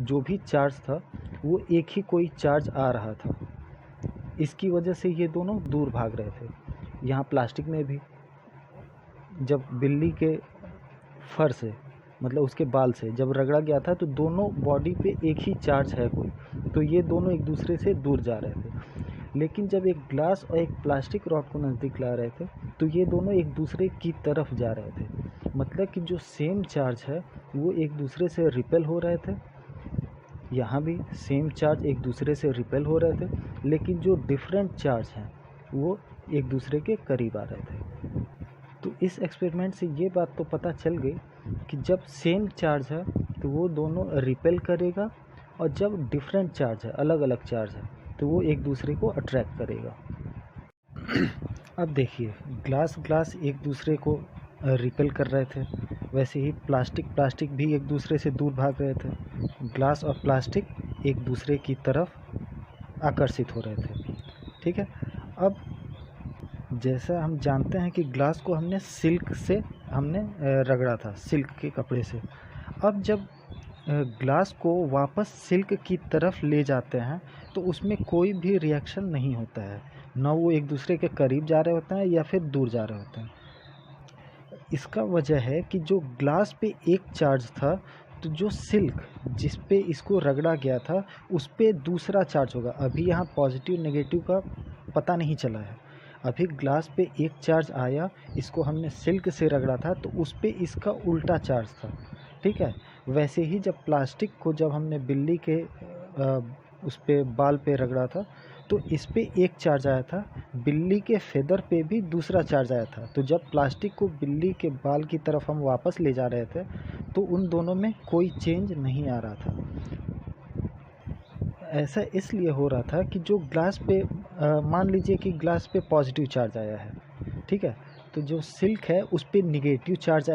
जो भी चार्ज था वो एक ही कोई चार्ज आ रहा था। इसकी वजह से ये दोनों दूर भाग रहे थे। यहाँ प्लास्टिक में भी जब बिल्ली के फर से, मतलब उसके बाल से जब रगड़ा गया था तो दोनों बॉडी पे एक ही चार्ज है कोई, तो ये दोनों एक दूसरे से दूर जा रहे थे। लेकिन जब एक ग्लास और एक प्लास्टिक रॉड को नज़दीक ला रहे थे तो ये दोनों एक दूसरे की तरफ जा रहे थे। मतलब कि जो सेम चार्ज है वो एक दूसरे से रिपेल हो रहे थे, यहाँ भी सेम चार्ज एक दूसरे से रिपेल हो रहे थे, लेकिन जो डिफरेंट चार्ज हैं वो एक दूसरे के करीब आ रहे थे। तो इस एक्सपेरिमेंट से ये बात तो पता चल गई कि जब सेम चार्ज है तो वो दोनों रिपेल करेगा, और जब डिफरेंट चार्ज है, अलग अलग चार्ज है, तो वो एक दूसरे को अट्रैक्ट करेगा। अब देखिए, ग्लास एक दूसरे को रिपेल कर रहे थे, वैसे ही प्लास्टिक भी एक दूसरे से दूर भाग रहे थे। ग्लास और प्लास्टिक एक दूसरे की तरफ आकर्षित हो रहे थे। ठीक है। अब जैसा हम जानते हैं कि ग्लास को हमने सिल्क से रगड़ा था, सिल्क के कपड़े से। अब जब ग्लास को वापस सिल्क की तरफ ले जाते हैं तो उसमें कोई भी रिएक्शन नहीं होता है, ना वो एक दूसरे के करीब जा रहे होते हैं या फिर दूर जा रहे होते हैं। इसका वजह है कि जो ग्लास पे एक चार्ज था, तो जो सिल्क जिस पे इसको रगड़ा गया था उस पे दूसरा चार्ज होगा। अभी यहाँ पॉजिटिव नेगेटिव का पता नहीं चला है। अभी ग्लास पे एक चार्ज आया, इसको हमने सिल्क से रगड़ा था तो उस पे इसका उल्टा चार्ज था। ठीक है। वैसे ही जब प्लास्टिक को जब हमने बिल्ली के उस पे बाल पे रगड़ा था तो इस पे एक चार्ज आया था, बिल्ली के फेदर पे भी दूसरा चार्ज आया था। तो जब प्लास्टिक को बिल्ली के बाल की तरफ हम वापस ले जा रहे थे तो उन दोनों में कोई चेंज नहीं आ रहा था। ऐसा इसलिए हो रहा था कि जो ग्लास पे मान लीजिए कि ग्लास पे पॉजिटिव चार्ज आया है, ठीक है, तो जो सिल्क है उस पे निगेटिव चार्ज आया